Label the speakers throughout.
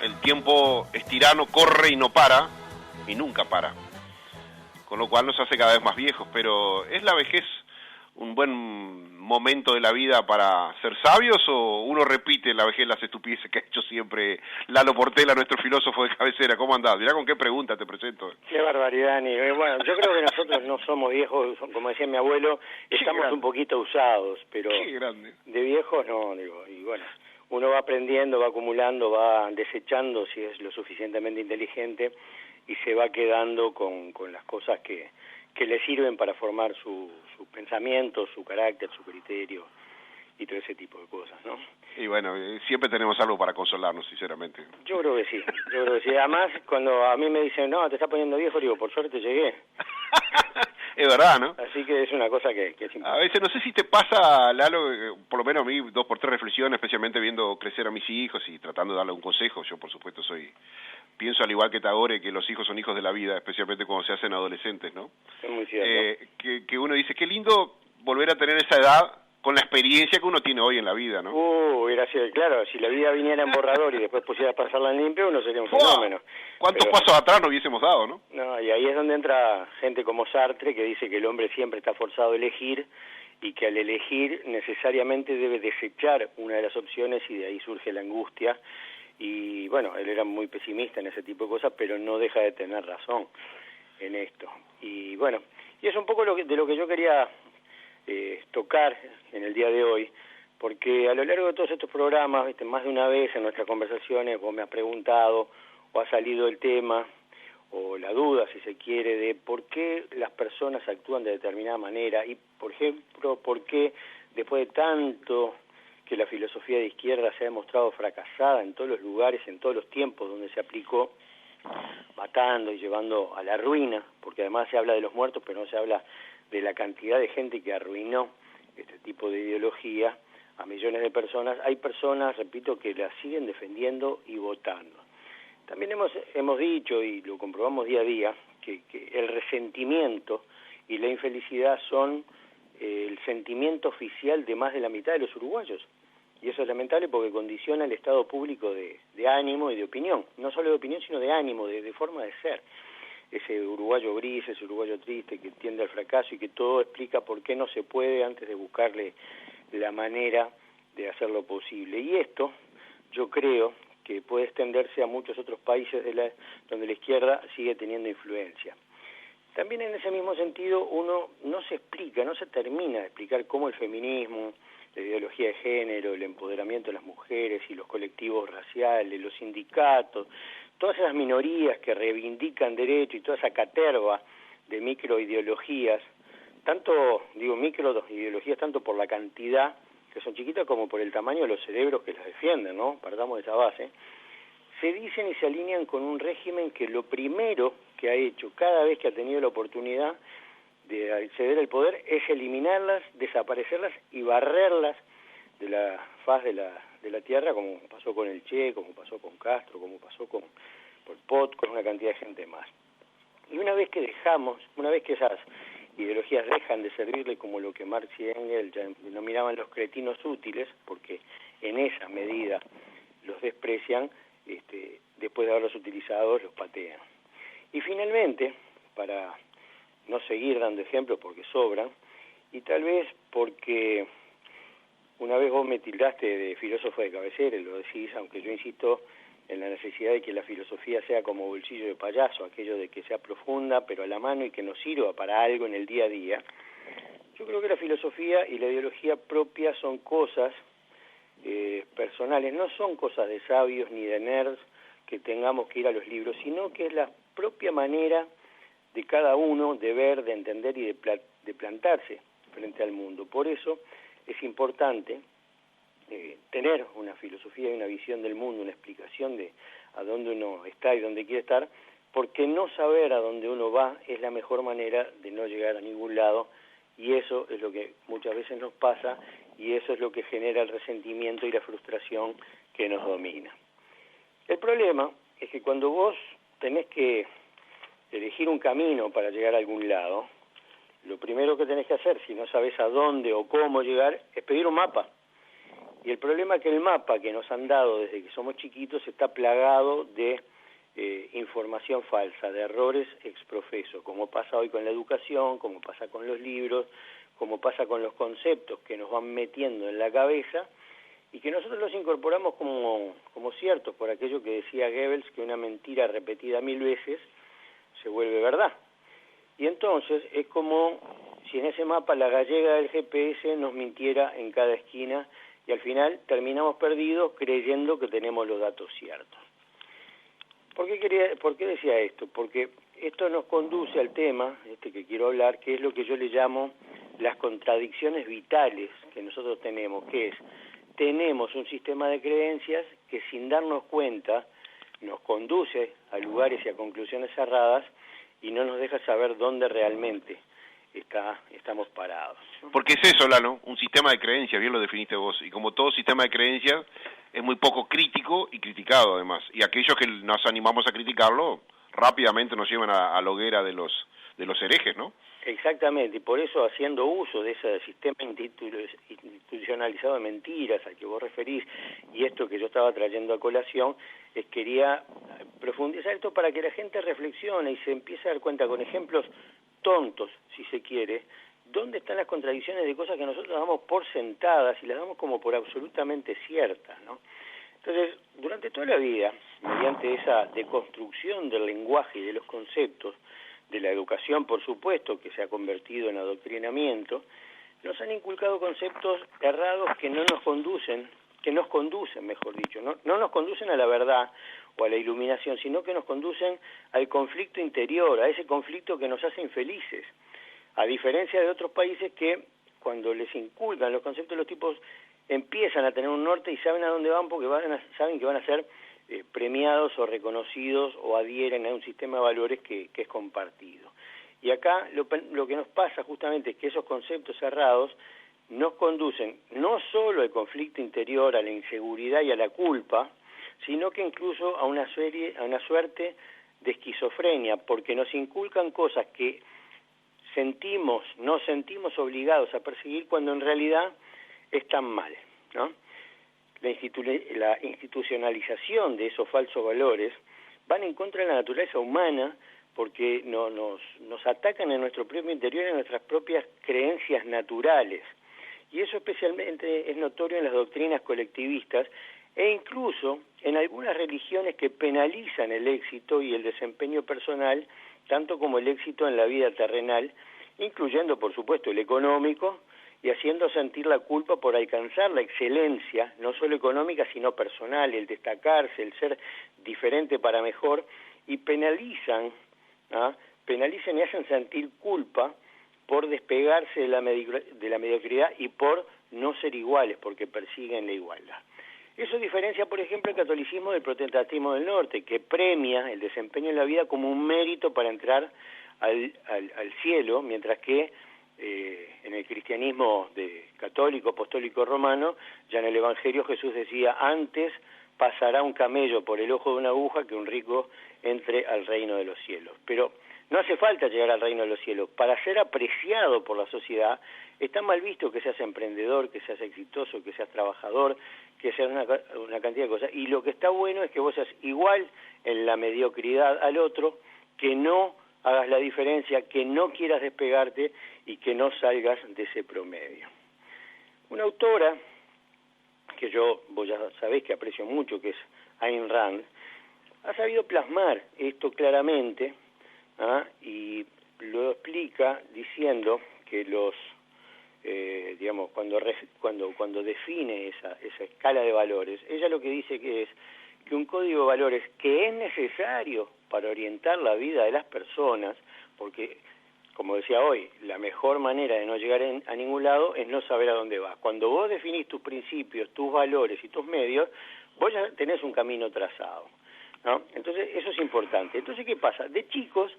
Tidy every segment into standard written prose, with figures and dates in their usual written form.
Speaker 1: el tiempo es tirano, corre y no para, y nunca para. Con lo cual nos hace cada vez más viejos, pero ¿es la vejez un buen momento de la vida para ser sabios o uno repite en la vejez las estupideces que ha hecho siempre Lalo Portela, nuestro filósofo de cabecera? ¿Cómo andás? Mirá con qué pregunta te presento.
Speaker 2: Qué barbaridad, Ni. Bueno, yo creo que nosotros no somos viejos, como decía mi abuelo, estamos un poquito usados, pero de viejos no, digo, y bueno, uno va aprendiendo, va acumulando, va desechando si es lo suficientemente inteligente y se va quedando con las cosas que le sirven para formar su pensamiento, su carácter, su criterio y todo ese tipo de cosas, ¿no?
Speaker 1: Y bueno, siempre tenemos algo para consolarnos, sinceramente.
Speaker 2: Yo creo que sí. Además, cuando a mí me dicen, no, te estás poniendo viejo, digo, por suerte llegué.
Speaker 1: Es verdad, ¿no?
Speaker 2: Así que es una cosa que es importante.
Speaker 1: A veces, no sé si te pasa, Lalo, por lo menos a mí, 2 por 3 reflexiones, especialmente viendo crecer a mis hijos y tratando de darle un consejo. Yo, por supuesto, pienso al igual que Tagore, que los hijos son hijos de la vida, especialmente cuando se hacen adolescentes, ¿no?
Speaker 2: Es muy cierto.
Speaker 1: Que uno dice, qué lindo volver a tener esa edad con la experiencia que uno tiene hoy en la vida, ¿no?
Speaker 2: Hubiera sido, claro, si la vida viniera en borrador y después pusiera a pasarla en limpio, uno sería un fenómeno.
Speaker 1: ¿Cuántos pasos atrás nos hubiésemos dado, no?
Speaker 2: No, y ahí es donde entra gente como Sartre, que dice que el hombre siempre está forzado a elegir y que al elegir necesariamente debe desechar una de las opciones y de ahí surge la angustia. Y bueno, él era muy pesimista en ese tipo de cosas, pero no deja de tener razón en esto. Y bueno, y es un poco de lo que yo quería tocar en el día de hoy, porque a lo largo de todos estos programas, más de una vez en nuestras conversaciones vos me has preguntado o ha salido el tema o la duda, si se quiere, de por qué las personas actúan de determinada manera y, por ejemplo, por qué después de tanto que la filosofía de izquierda se ha demostrado fracasada en todos los lugares, en todos los tiempos donde se aplicó, matando y llevando a la ruina, porque además se habla de los muertos, pero no se habla de la cantidad de gente que arruinó este tipo de ideología a millones de personas. Hay personas, repito, que la siguen defendiendo y votando. También hemos dicho, y lo comprobamos día a día, que el resentimiento y la infelicidad son el sentimiento oficial de más de la mitad de los uruguayos. Y eso es lamentable porque condiciona el estado público de ánimo y de opinión. No solo de opinión, sino de ánimo, de forma de ser. Ese uruguayo gris, ese uruguayo triste que tiende al fracaso y que todo explica por qué no se puede antes de buscarle la manera de hacerlo posible. Y esto, yo creo que puede extenderse a muchos otros países donde la izquierda sigue teniendo influencia. También en ese mismo sentido uno no se termina de explicar cómo el feminismo, la ideología de género, el empoderamiento de las mujeres y los colectivos raciales, los sindicatos, todas esas minorías que reivindican derechos y toda esa caterva de microideologías, microideologías tanto por la cantidad, que son chiquitas, como por el tamaño de los cerebros que las defienden, ¿no? Partamos de esa base. Se dicen y se alinean con un régimen que lo primero que ha hecho cada vez que ha tenido la oportunidad de acceder al poder es eliminarlas, desaparecerlas y barrerlas de la faz de la tierra, como pasó con el Che, como pasó con Castro, como pasó con Pol Pot, con una cantidad de gente más. Y una vez que esas ideologías dejan de servirle como lo que Marx y Engels ya denominaban los cretinos útiles, porque en esa medida los desprecian, después de haberlos utilizado los patean. Y finalmente, para no seguir dando ejemplos porque sobran, y tal vez porque una vez vos me tildaste de filósofo de cabecera, y lo decís, aunque yo insisto en la necesidad de que la filosofía sea como bolsillo de payaso, aquello de que sea profunda pero a la mano y que nos sirva para algo en el día a día. Yo creo que la filosofía y la ideología propia son cosas personales, no son cosas de sabios ni de nerds que tengamos que ir a los libros, sino que es la propia manera de cada uno de ver, de entender y de plantarse frente al mundo. Por eso es importante tener una filosofía y una visión del mundo, una explicación de a dónde uno está y dónde quiere estar, porque no saber a dónde uno va es la mejor manera de no llegar a ningún lado, y eso es lo que muchas veces nos pasa, y eso es lo que genera el resentimiento y la frustración que nos domina. El problema es que cuando vos tenés que elegir un camino para llegar a algún lado, lo primero que tenés que hacer, si no sabés a dónde o cómo llegar, es pedir un mapa. Y el problema es que el mapa que nos han dado desde que somos chiquitos está plagado de información falsa, de errores exprofeso, como pasa hoy con la educación, como pasa con los libros, como pasa con los conceptos que nos van metiendo en la cabeza y que nosotros los incorporamos como ciertos, por aquello que decía Goebbels, que una mentira repetida 1000 veces se vuelve verdad. Y entonces es como si en ese mapa la gallega del GPS nos mintiera en cada esquina y al final terminamos perdidos creyendo que tenemos los datos ciertos. ¿Por qué decía esto? Porque esto nos conduce al tema que quiero hablar, que es lo que yo le llamo las contradicciones vitales que nosotros tenemos, que es, tenemos un sistema de creencias que sin darnos cuenta nos conduce a lugares y a conclusiones cerradas y no nos deja saber dónde realmente estamos parados.
Speaker 1: Porque es eso, Lalo, un sistema de creencias, bien lo definiste vos, y como todo sistema de creencias es muy poco crítico y criticado además, y aquellos que nos animamos a criticarlo rápidamente nos llevan a la hoguera de los herejes, ¿no?
Speaker 2: Exactamente, y por eso haciendo uso de ese sistema institucionalizado de mentiras al que vos referís, y esto que yo estaba trayendo a colación, quería profundizar esto para que la gente reflexione y se empiece a dar cuenta con ejemplos tontos, si se quiere, dónde están las contradicciones de cosas que nosotros damos por sentadas y las damos como por absolutamente ciertas, ¿no? Entonces, durante toda la vida, mediante esa deconstrucción del lenguaje y de los conceptos, de la educación, por supuesto, que se ha convertido en adoctrinamiento, nos han inculcado conceptos errados que no nos conducen, mejor dicho, no nos conducen a la verdad o a la iluminación, sino que nos conducen al conflicto interior, a ese conflicto que nos hace infelices, a diferencia de otros países que cuando les inculcan los conceptos, los tipos empiezan a tener un norte y saben a dónde van porque saben que van a ser premiados o reconocidos o adhieren a un sistema de valores que es compartido. Y acá lo que nos pasa justamente es que esos conceptos cerrados nos conducen no solo al conflicto interior, a la inseguridad y a la culpa, sino que incluso a una suerte de esquizofrenia, porque nos inculcan cosas que nos sentimos obligados a perseguir cuando en realidad están mal, ¿no? La institucionalización de esos falsos valores van en contra de la naturaleza humana porque nos atacan en nuestro propio interior, en nuestras propias creencias naturales. Y eso especialmente es notorio en las doctrinas colectivistas e incluso en algunas religiones que penalizan el éxito y el desempeño personal, tanto como el éxito en la vida terrenal, incluyendo, por supuesto, el económico, y haciendo sentir la culpa por alcanzar la excelencia, no solo económica, sino personal, el destacarse, el ser diferente para mejor, y penalizan y hacen sentir culpa por despegarse de la mediocridad y por no ser iguales, porque persiguen la igualdad. Eso diferencia, por ejemplo, el catolicismo del protestantismo del norte, que premia el desempeño en la vida como un mérito para entrar al cielo, mientras que en el cristianismo católico, apostólico romano, ya en el Evangelio Jesús decía, antes pasará un camello por el ojo de una aguja que un rico entre al reino de los cielos. Pero no hace falta llegar al reino de los cielos. Para ser apreciado por la sociedad, está mal visto que seas emprendedor, que seas exitoso, que seas trabajador, que seas una cantidad de cosas. Y lo que está bueno es que vos seas igual en la mediocridad al otro, que no hagas la diferencia, que no quieras despegarte y que no salgas de ese promedio. Una autora que vos ya sabés que aprecio mucho, que es Ayn Rand, ha sabido plasmar esto claramente, y lo explica diciendo que cuando define esa escala de valores, ella lo que dice que es que un código de valores que es necesario para orientar la vida de las personas, porque, como decía hoy, la mejor manera de no llegar a ningún lado es no saber a dónde vas. Cuando vos definís tus principios, tus valores y tus medios, vos ya tenés un camino trazado, ¿no? Entonces, eso es importante. Entonces, ¿qué pasa? De chicos,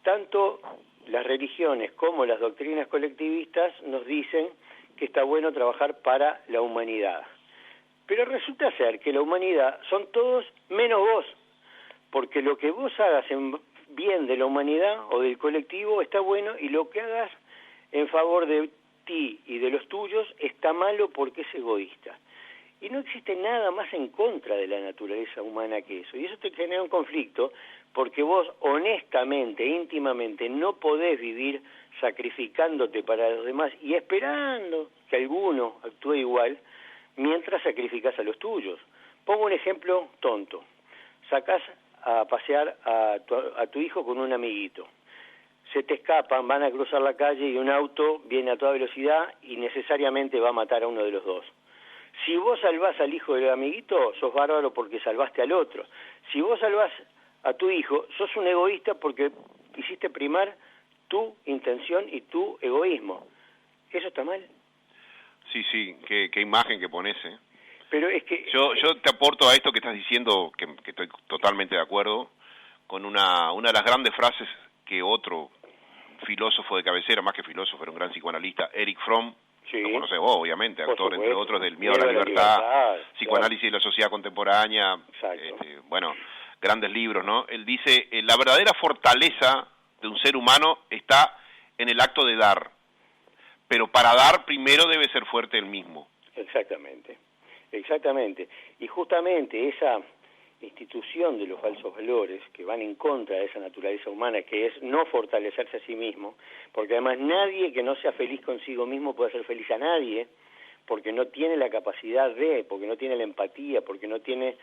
Speaker 2: tanto las religiones como las doctrinas colectivistas nos dicen que está bueno trabajar para la humanidad. Pero resulta ser que la humanidad son todos menos vos, porque lo que vos hagas en bien de la humanidad o del colectivo está bueno y lo que hagas en favor de ti y de los tuyos está malo porque es egoísta. Y no existe nada más en contra de la naturaleza humana que eso. Y eso te genera un conflicto porque vos honestamente, íntimamente, no podés vivir sacrificándote para los demás y esperando que alguno actúe igual mientras sacrificás a los tuyos. Pongo un ejemplo tonto. Sacás a pasear a tu hijo con un amiguito. Se te escapan, van a cruzar la calle y un auto viene a toda velocidad y necesariamente va a matar a uno de los dos. Si vos salvás al hijo del amiguito, sos bárbaro porque salvaste al otro. Si vos salvás a tu hijo, sos un egoísta porque hiciste primar tu intención y tu egoísmo. ¿Eso está mal?
Speaker 1: Sí, qué imagen que pones, ¿eh?
Speaker 2: Pero es que...
Speaker 1: Yo te aporto a esto que estás diciendo, que estoy totalmente de acuerdo, con una de las grandes frases que otro filósofo de cabecera, más que filósofo, era un gran psicoanalista, Erich Fromm,
Speaker 2: sí,
Speaker 1: lo conoces vos, obviamente, actor, entre otros, del Miedo a la Libertad, Psicoanálisis de la Sociedad Contemporánea, bueno, grandes libros, ¿no? Él dice, la verdadera fortaleza de un ser humano está en el acto de dar, pero para dar primero debe ser fuerte él mismo.
Speaker 2: Exactamente. Y justamente esa institución de los falsos valores que van en contra de esa naturaleza humana, que es no fortalecerse a sí mismo, porque además nadie que no sea feliz consigo mismo puede ser feliz a nadie, porque no tiene la capacidad porque no tiene la empatía, porque no tiene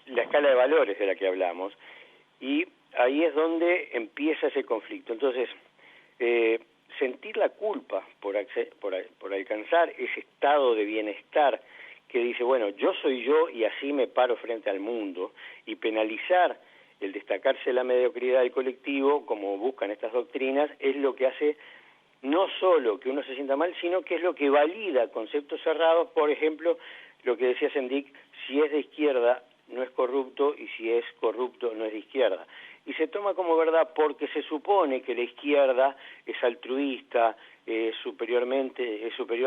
Speaker 2: la escala de valores de la que hablamos, y ahí es donde empieza ese conflicto. Entonces, sentir la culpa por alcanzar ese estado de bienestar que dice, bueno, yo soy yo y así me paro frente al mundo, y penalizar el destacarse de la mediocridad del colectivo, como buscan estas doctrinas, es lo que hace no solo que uno se sienta mal, sino que es lo que valida conceptos cerrados. Por ejemplo, lo que decía Sendik, si es de izquierda no es corrupto y si es corrupto no es de izquierda. Y se toma como verdad porque se supone que la izquierda es altruista, es superior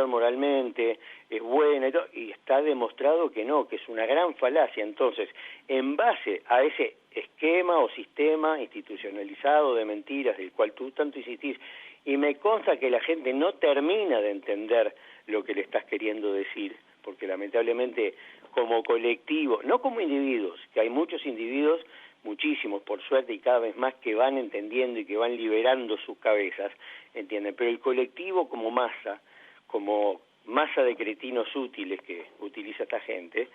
Speaker 2: moralmente, es buena y está demostrado que no, que es una gran falacia. Entonces, en base a ese esquema o sistema institucionalizado de mentiras del cual tú tanto insistís, y me consta que la gente no termina de entender lo que le estás queriendo decir, porque lamentablemente como colectivo, no como individuos, que hay muchos individuos, muchísimos por suerte y cada vez más, que van entendiendo y que van liberando sus cabezas, ¿entienden? Pero el colectivo como masa de cretinos útiles que utiliza esta gente,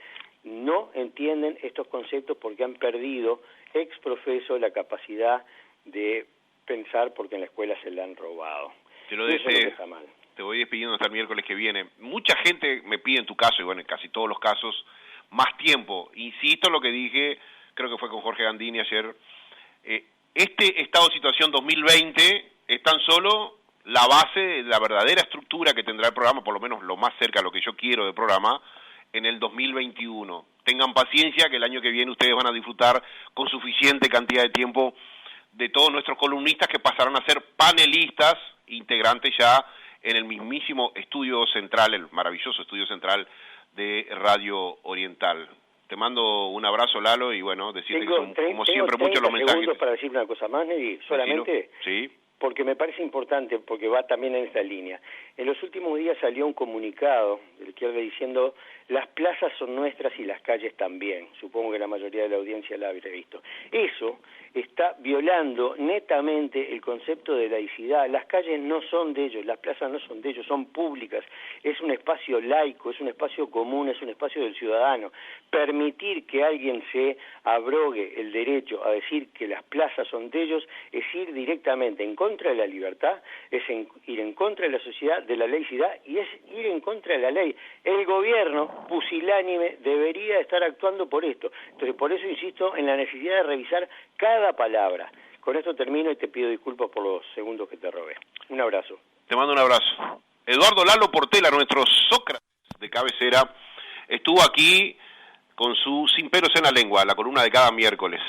Speaker 2: no entienden estos conceptos porque han perdido ex profeso la capacidad de pensar porque en la escuela se la han robado. Eso es lo que está mal.
Speaker 1: Te voy despidiendo hasta el miércoles que viene. Mucha gente me pide en tu caso, y bueno, en casi todos los casos, más tiempo. Insisto en lo que dije, creo que fue con Jorge Gandini ayer, este estado de situación 2020 es tan solo la base de la verdadera estructura que tendrá el programa, por lo menos lo más cerca a lo que yo quiero del programa, en el 2021. Tengan paciencia que el año que viene ustedes van a disfrutar con suficiente cantidad de tiempo de todos nuestros columnistas que pasarán a ser panelistas, integrantes ya en el mismísimo estudio central, el maravilloso estudio central de Radio Oriental. Te mando un abrazo, Lalo, y bueno, decirte que son, como siempre, muchos los mensajes.
Speaker 2: Segundos para decir una cosa más, Neri, solamente,
Speaker 1: sí,
Speaker 2: porque me parece importante, porque va también en esta línea. En los últimos días salió un comunicado de la izquierda diciendo, las plazas son nuestras y las calles también. Supongo que la mayoría de la audiencia la habrá visto. Eso está violando netamente el concepto de laicidad. Las calles no son de ellos, las plazas no son de ellos, son públicas. Es un espacio laico, es un espacio común, es un espacio del ciudadano. Permitir que alguien se abrogue el derecho a decir que las plazas son de ellos es ir directamente en contra de la libertad, es ir en contra de la sociedad, de la laicidad, y es ir en contra de la ley. El gobierno pusilánime debería estar actuando por esto. Entonces, por eso insisto en la necesidad de revisar cada palabra. Con esto termino y te pido disculpas por los segundos que te robé. Un abrazo.
Speaker 1: Te mando un abrazo. Eduardo Lalo Portela, nuestro Sócrates de cabecera, estuvo aquí con su Sin pelos en la lengua, la columna de cada miércoles.